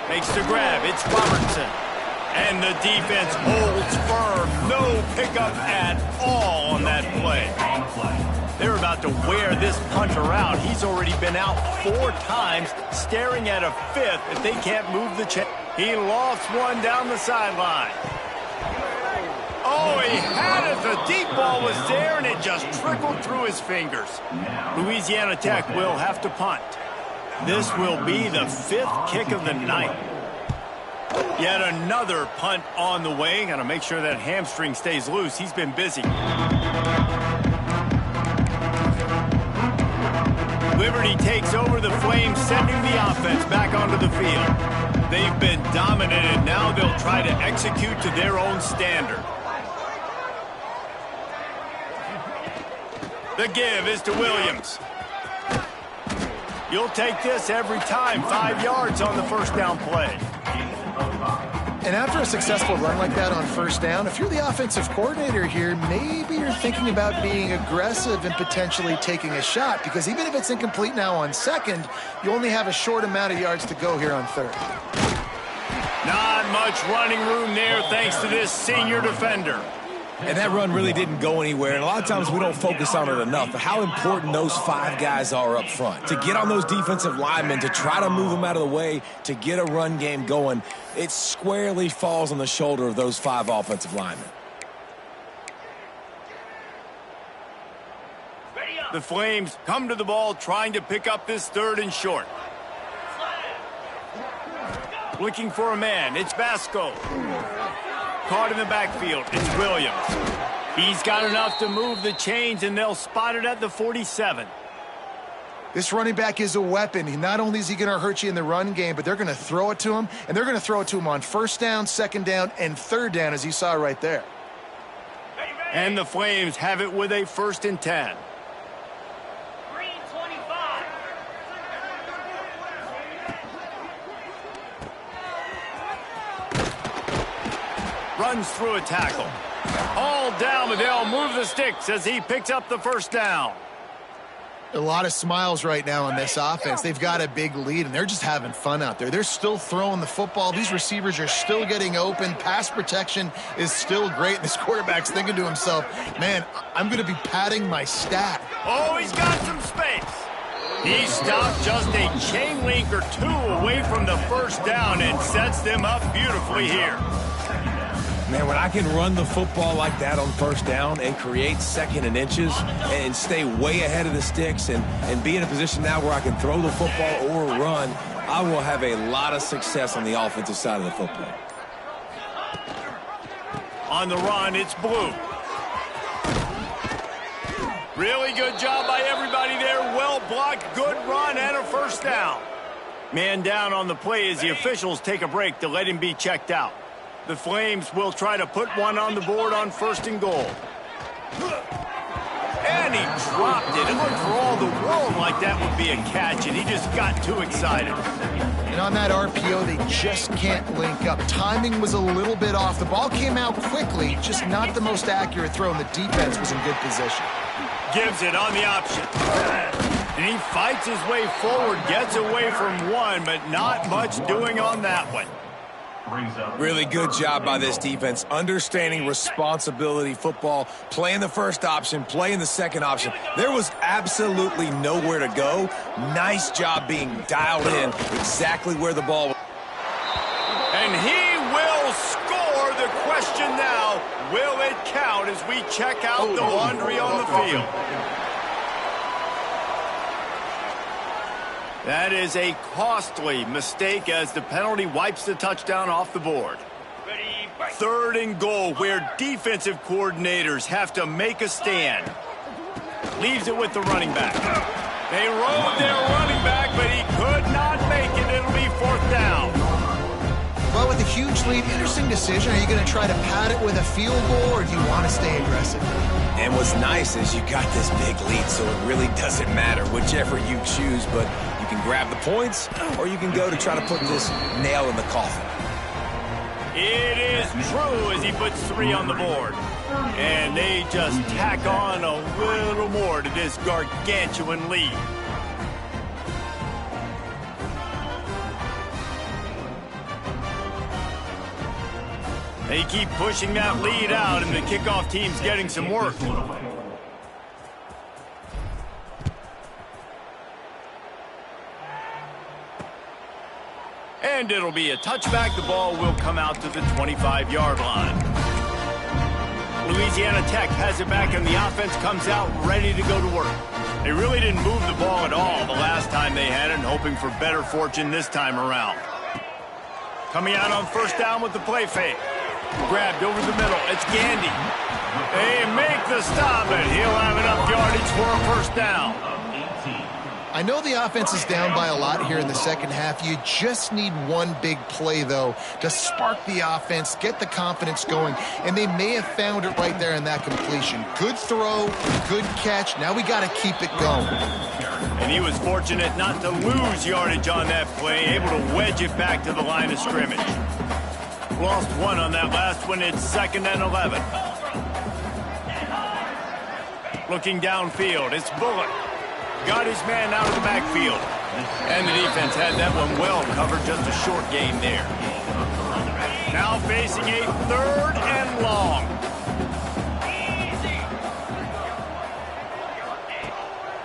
Makes the grab. It's Robertson. And the defense holds firm. No pickup at all on that play. They're about to wear this punter out. He's already been out 4 times, staring at a 5th if they can't move the chain. He lost one down the sideline. Oh, he had it. The deep ball was there, and it just trickled through his fingers. Louisiana Tech will have to punt. This will be the 5th kick of the night. Yet another punt on the way. Got to make sure that hamstring stays loose. He's been busy. Liberty takes over the Flames, sending the offense back onto the field. They've been dominated. Now they'll try to execute to their own standard. The give is to Williams. You'll take this every time. 5 yards on the first down play. And after a successful run like that on first down, if you're the offensive coordinator here, maybe you're thinking about being aggressive and potentially taking a shot, because even if it's incomplete now on second, you only have a short amount of yards to go here on third. Not much running room there thanks to this senior defender. And that run really didn't go anywhere, and a lot of times we don't focus on it enough, but how important those 5 guys are up front. To get on those defensive linemen, to try to move them out of the way, to get a run game going, it squarely falls on the shoulder of those 5 offensive linemen. The Flames come to the ball trying to pick up this 3rd and short. Looking for a man, it's Vasco. Caught in the backfield, it's Williams. He's got enough to move the chains, and they'll spot it at the 47. This running back is a weapon. Not only is he going to hurt you in the run game, but they're going to throw it to him, and they're going to throw it to him on first down, second down, and third down, as you saw right there. And the Flames have it with a 1st and 10. Green 25. Runs through a tackle. All down, but they'll move the sticks as he picks up the first down. A lot of smiles right now on this offense. They've got a big lead, and they're just having fun out there. They're still throwing the football. These receivers are still getting open. Pass protection is still great. This quarterback's thinking to himself, man, I'm going to be padding my stat. Oh, he's got some space. He stopped just a chain link or 2 away from the first down and sets them up beautifully here. Man, when I can run the football like that on first down and create 2nd and inches and stay way ahead of the sticks and be in a position now where I can throw the football or run, I will have a lot of success on the offensive side of the football. On the run, it's Blue. Really good job by everybody there. Well blocked, good run, and a first down. Man down on the play as the officials take a break to let him be checked out. The Flames will try to put one on the board on 1st and goal. And he dropped it. It looked for all the world like that would be a catch, and he just got too excited. And on that RPO, they just can't link up. Timing was a little bit off. The ball came out quickly, just not the most accurate throw, and the defense was in good position. Gives it on the option. And he fights his way forward, gets away from one, but not much doing on that one. Really good job by this defense, understanding responsibility football, playing the first option, playing the second option. There was absolutely nowhere to go. Nice job being dialed in exactly where the ball was. And he will score. The question now, will it count as we check out the laundry on the field? That is a costly mistake as the penalty wipes the touchdown off the board. 3rd and goal, where defensive coordinators have to make a stand. Leaves it with the running back. They rode their running back, but he could not make it. It'll be 4th down. Well, with a huge lead, interesting decision. Are you going to try to pad it with a field goal, or do you want to stay aggressive? And what's nice is you got this big lead, so it really doesn't matter whichever you choose, but you can grab the points, or you can go to try to put this nail in the coffin. It is true as he puts 3 on the board. And they just tack on a little more to this gargantuan lead. They keep pushing that lead out, and the kickoff team's getting some work. And it'll be a touchback. The ball will come out to the 25-yard line. Louisiana Tech has it back, and the offense comes out ready to go to work. They really didn't move the ball at all the last time they had it, and hoping for better fortune this time around. Coming out on first down with the play fake. Grabbed over the middle. It's Gandy. They make the stop, and he'll have enough yardage for a first down. I know the offense is down by a lot here in the second half. You just need one big play, though, to spark the offense, get the confidence going, and they may have found it right there in that completion. Good throw, good catch. Now we got to keep it going. And he was fortunate not to lose yardage on that play, able to wedge it back to the line of scrimmage. Lost one on that last one. It's 2nd and 11. Looking downfield, it's Bullock. Got his man out of the backfield. And the defense had that one well covered, just a short gain there. Now facing a 3rd and long.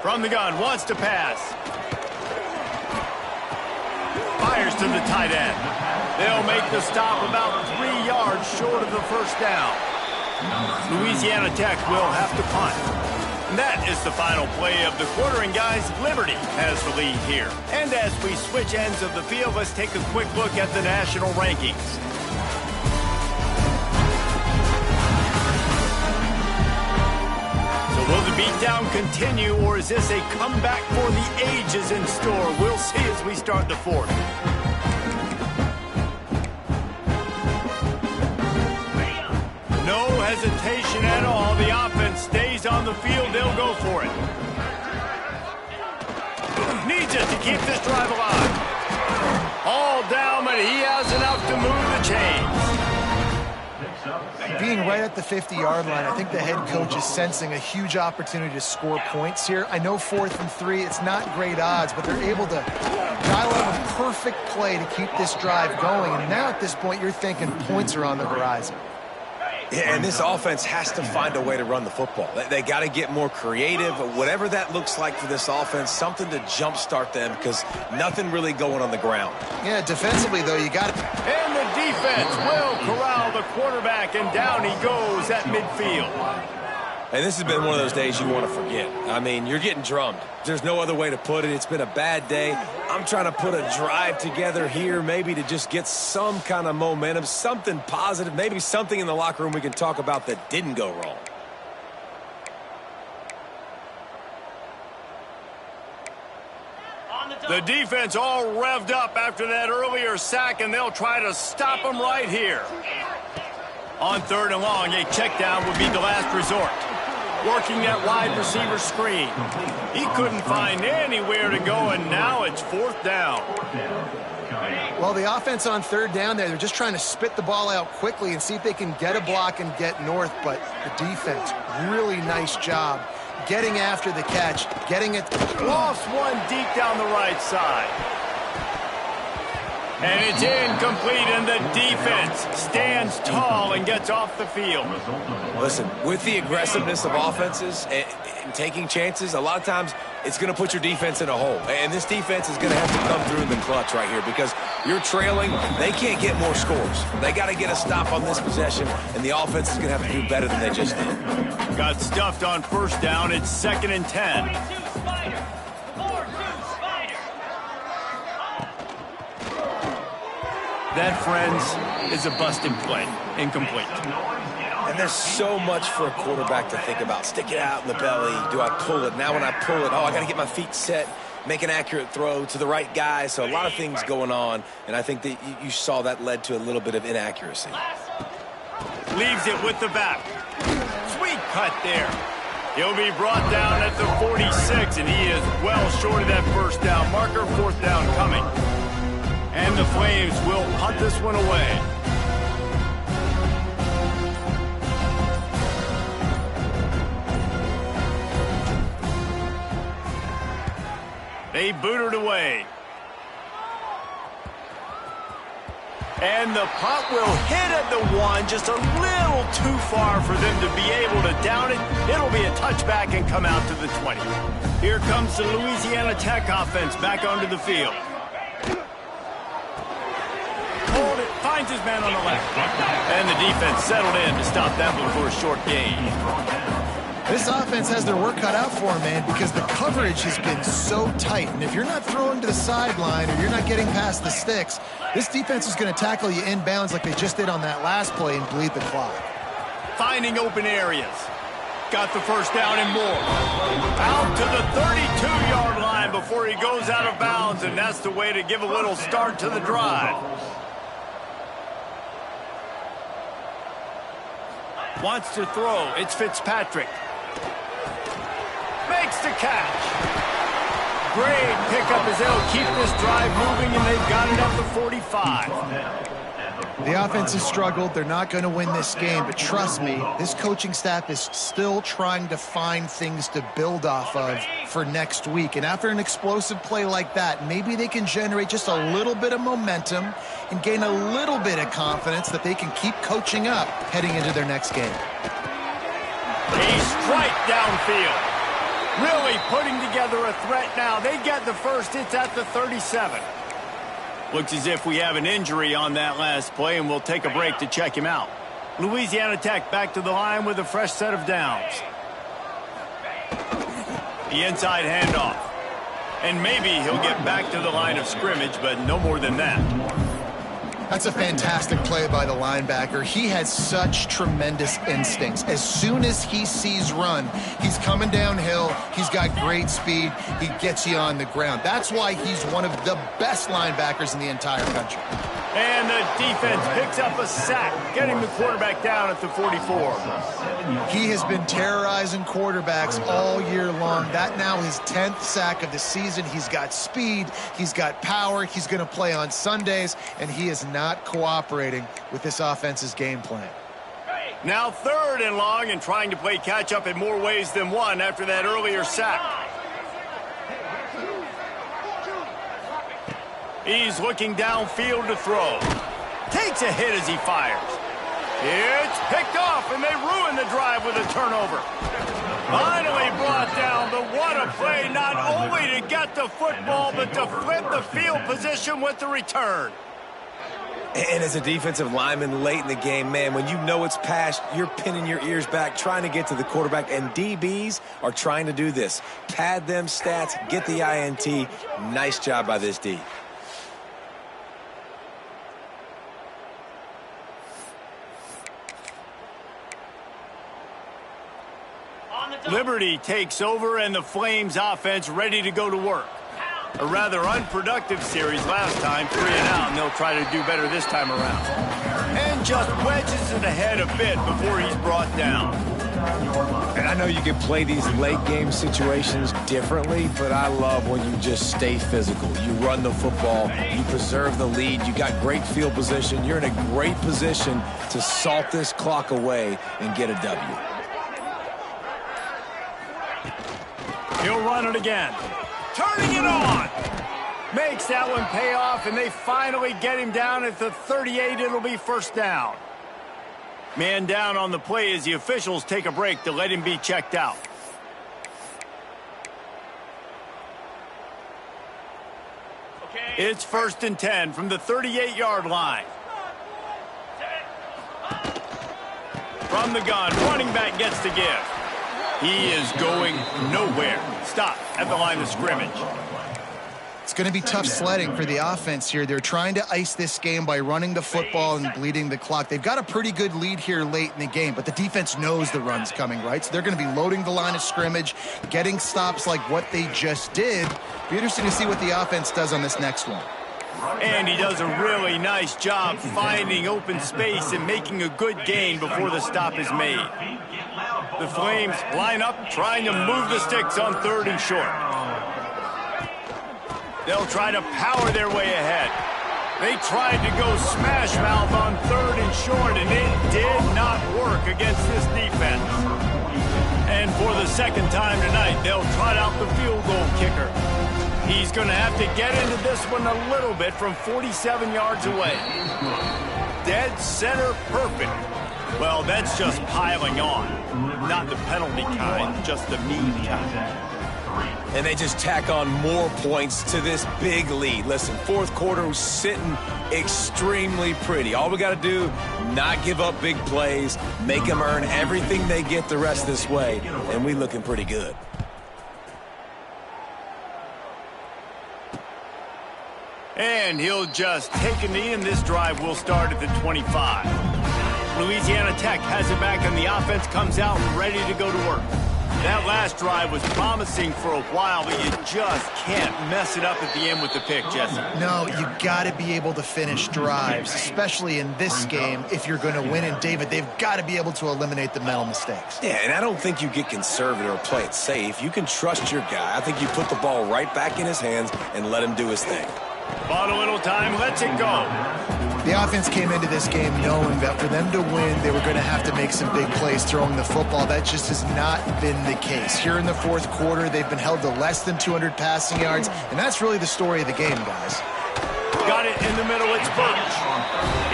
From the gun, wants to pass. Fires to the tight end. They'll make the stop about 3 yards short of the first down. Louisiana Tech will have to punt. And that is the final play of the quarter, and guys, Liberty has the lead here. And as we switch ends of the field, let's take a quick look at the national rankings. So will the beatdown continue, or is this a comeback for the ages in store? We'll see as we start the fourth. No hesitation at all. The offense stays on the field. They'll go for it. Needs it to keep this drive alive. All down, but he has enough to move the chains. Being right at the 50-yard line, I think the head coach is sensing a huge opportunity to score points here. I know 4th and 3, it's not great odds, but they're able to dial up a perfect play to keep this drive going. And now at this point, you're thinking points are on the horizon. Yeah, and this offense has to find a way to run the football. They got to get more creative, whatever that looks like for this offense, something to jumpstart them because nothing really going on the ground. Yeah, defensively, though, you got it. And the defense will corral the quarterback, and down he goes at midfield. And this has been one of those days you want to forget. I mean, you're getting drummed. There's no other way to put it. It's been a bad day. I'm trying to put a drive together here maybe to just get some kind of momentum, something positive, maybe something in the locker room we can talk about that didn't go wrong. The defense all revved up after that earlier sack, and they'll try to stop him right here. On 3rd and long, a check down would be the last resort. Working that wide receiver screen. He couldn't find anywhere to go, and now it's 4th down. Well, the offense on 3rd down there, they're just trying to spit the ball out quickly and see if they can get a block and get north, but the defense, really nice job getting after the catch, getting it. Lost one deep down the right side. And it's incomplete, and the defense stands tall and gets off the field. Listen, with the aggressiveness of offenses and taking chances, a lot of times it's going to put your defense in a hole. And this defense is going to have to come through in the clutch right here because you're trailing. They can't get more scores. They got to get a stop on this possession, and the offense is going to have to do better than they just did. Got stuffed on 1st down. It's 2nd and 10. That, friends, is a busted play. Incomplete. And there's so much for a quarterback to think about. Stick it out in the belly. Do I pull it? Now when I pull it, I got to get my feet set, make an accurate throw to the right guy. So a lot of things going on, and I think that you saw that led to a little bit of inaccuracy. Leaves it with the back. Sweet cut there. He'll be brought down at the 46, and he is well short of that 1st down marker. 4th down coming. And the Flames will punt this one away. They boot it away. And the punt will hit at the 1, just a little too far for them to be able to down it. It'll be a touchback and come out to the 20. Here comes the Louisiana Tech offense back onto the field. Hold it, finds his man on the left. And the defense settled in to stop that one for a short gain. This offense has their work cut out for them, man, because the coverage has been so tight. And if you're not throwing to the sideline or you're not getting past the sticks, this defense is going to tackle you inbounds like they just did on that last play and bleed the clock. Finding open areas. Got the first down and more. Out to the 32-yard line before he goes out of bounds, and that's the way to give a little start to the drive. Wants to throw. It's Fitzpatrick. Makes the catch. Great pickup as they'll keep this drive moving, and they've got it up to 45. The offense has struggled. They're not going to win this game, but trust me, this coaching staff is still trying to find things to build off of for next week. And after an explosive play like that, maybe they can generate just a little bit of momentum and gain a little bit of confidence that they can keep coaching up heading into their next game. A strike downfield. Really putting together a threat now. They get the first. It's at the 37. Looks as if we have an injury on that last play, and we'll take a break to check him out. Louisiana Tech back to the line with a fresh set of downs. The inside handoff. And maybe he'll get back to the line of scrimmage, but no more than that. That's a fantastic play by the linebacker. He has such tremendous instincts. As soon as he sees run, he's coming downhill. He's got great speed. He gets you on the ground. That's why he's one of the best linebackers in the entire country. And the defense picks up a sack, getting the quarterback down at the 44. He has been terrorizing quarterbacks all year long. That now his 10th sack of the season. He's got speed. He's got power. He's going to play on Sundays, and he is not cooperating with this offense's game plan. Now 3rd and long, and trying to play catch-up in more ways than one after that earlier sack. He's looking downfield to throw. Takes a hit as he fires. It's picked off, and they ruin the drive with a turnover. Finally brought down, but what a play, not only to get the football, but to flip the field position with the return. And as a defensive lineman late in the game, man, when you know it's past, you're pinning your ears back, trying to get to the quarterback, and DBs are trying to do this. Pad them stats, get the INT. Nice job by this D. Liberty takes over, and the Flames offense ready to go to work. A rather unproductive series last time, 3 and out, and they'll try to do better this time around. And just wedges it ahead a bit before he's brought down. And I know you can play these late game situations differently, but I love when you just stay physical. You run the football, you preserve the lead, you got great field position, you're in a great position to salt this clock away and get a W. He'll run it again. Turning it on. Makes that one pay off, and they finally get him down at the 38. It'll be first down. Man down on the play as the officials take a break to let him be checked out. It's 1st and 10 from the 38-yard line. From the gun, running back gets the give. He is going nowhere. Stop at the line of scrimmage. It's going to be tough sledding for the offense here. They're trying to ice this game by running the football and bleeding the clock. They've got a pretty good lead here late in the game, but the defense knows the run's coming, right? So they're going to be loading the line of scrimmage, getting stops like what they just did. Be interesting to see what the offense does on this next one. And he does a really nice job finding open space and making a good gain before the stop is made. The Flames line up, trying to move the sticks on 3rd and short. They'll try to power their way ahead. They tried to go smash mouth on 3rd and short, and it did not work against this defense. And for the second time tonight, they'll trot out the field goal kicker. He's going to have to get into this one a little bit from 47 yards away. Dead center perfect. Well, that's just piling on. Not the penalty kind, just the mean kind. And they just tack on more points to this big lead. Listen, 4th quarter was sitting extremely pretty. All we got to do, not give up big plays, make them earn everything they get the rest this way, and we looking pretty good. And he'll just take a knee, and this drive will start at the 25. Louisiana Tech has it back, and the offense comes out ready to go to work. That last drive was promising for a while, but you just can't mess it up at the end with the pick, Jesse. No, you got to be able to finish drives, especially in this game if you're going to win. And, David, they've got to be able to eliminate the mental mistakes. Yeah, and I don't think you get conservative or play it safe. You can trust your guy. I think you put the ball right back in his hands and let him do his thing. Bought a little time, lets it go. The offense came into this game knowing that for them to win, they were going to have to make some big plays throwing the football. That just has not been the case. Here in the fourth quarter, they've been held to less than 200 passing yards, and that's really the story of the game, guys. Got it in the middle, it's Birch.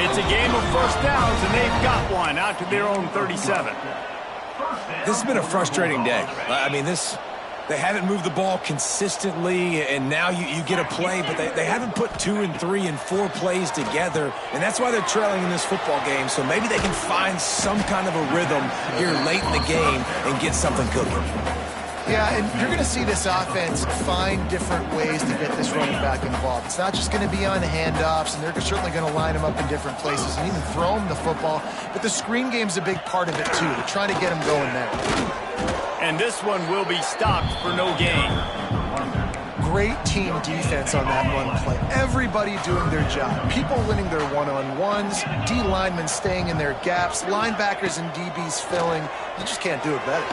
It's a game of first downs, and they've got one out to their own 37. This has been a frustrating day. I mean, they haven't moved the ball consistently, and now you get a play, but they haven't put 2 and 3 and 4 plays together, and that's why they're trailing in this football game. So maybe they can find some kind of a rhythm here late in the game and get something cooking. Yeah, and you're going to see this offense find different ways to get this running back involved. It's not just going to be on handoffs, and they're certainly going to line them up in different places and even throw them the football, but the screen game's a big part of it too. They're trying to get them going there. And this one will be stopped for no gain. Great team defense on that run play. Everybody doing their job. People winning their one-on-ones, D linemen staying in their gaps, linebackers and DBs filling. You just can't do it better.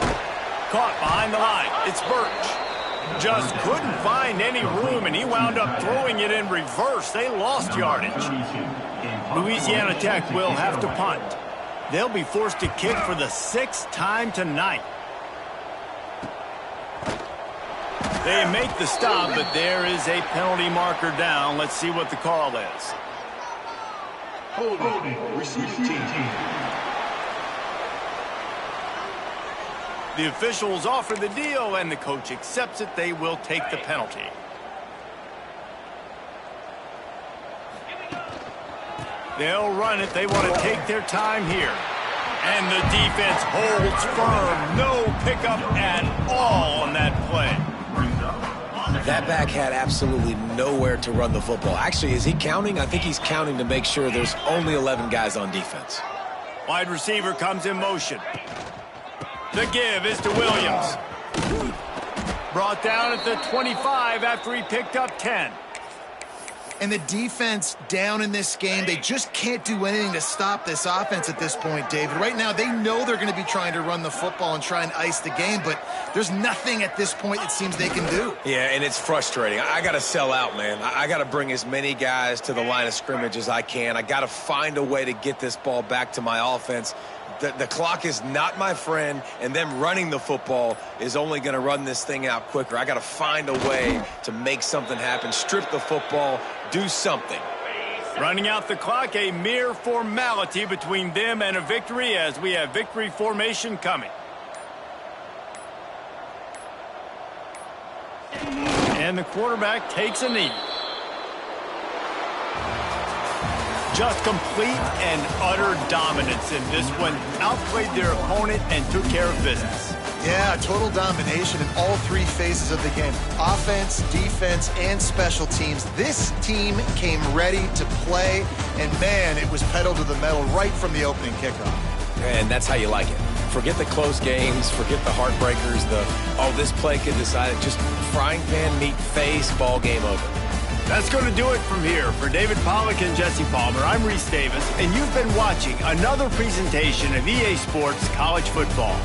Caught behind the line. It's Birch. Just couldn't find any room, and he wound up throwing it in reverse. They lost yardage. Louisiana Tech will have to punt. They'll be forced to kick for the 6th time tonight. They make the stop, but there is a penalty marker down. Let's see what the call is. Holding. Receiving team. The officials offer the deal, and the coach accepts it. They will take the penalty. They'll run it. They want to take their time here. And the defense holds firm. No pickup at all on that play. That back had absolutely nowhere to run the football. Actually, is he counting? I think he's counting to make sure there's only 11 guys on defense. Wide receiver comes in motion. The give is to Williams. Brought down at the 25 after he picked up 10. And the defense down in this game, they just can't do anything to stop this offense at this point, David. Right now, they know they're going to be trying to run the football and try and ice the game, but there's nothing at this point it seems they can do. Yeah, and it's frustrating. I got to sell out, man. I got to bring as many guys to the line of scrimmage as I can. I got to find a way to get this ball back to my offense. The clock is not my friend, and them running the football is only going to run this thing out quicker. I got to find a way to make something happen, strip the football, do something. Running out the clock, a mere formality between them and a victory as we have victory formation coming. And the quarterback takes a knee. Just complete and utter dominance in this one. Outplayed their opponent and took care of business. Yeah, total domination in all 3 phases of the game. Offense, defense, and special teams. This team came ready to play, and man, it was pedal to the metal right from the opening kickoff. And that's how you like it. Forget the close games, forget the heartbreakers, this play could decide it. Just frying pan, meat face, ball game over. That's going to do it from here. For David Pollack and Jesse Palmer, I'm Reese Davis, and you've been watching another presentation of EA Sports College Football.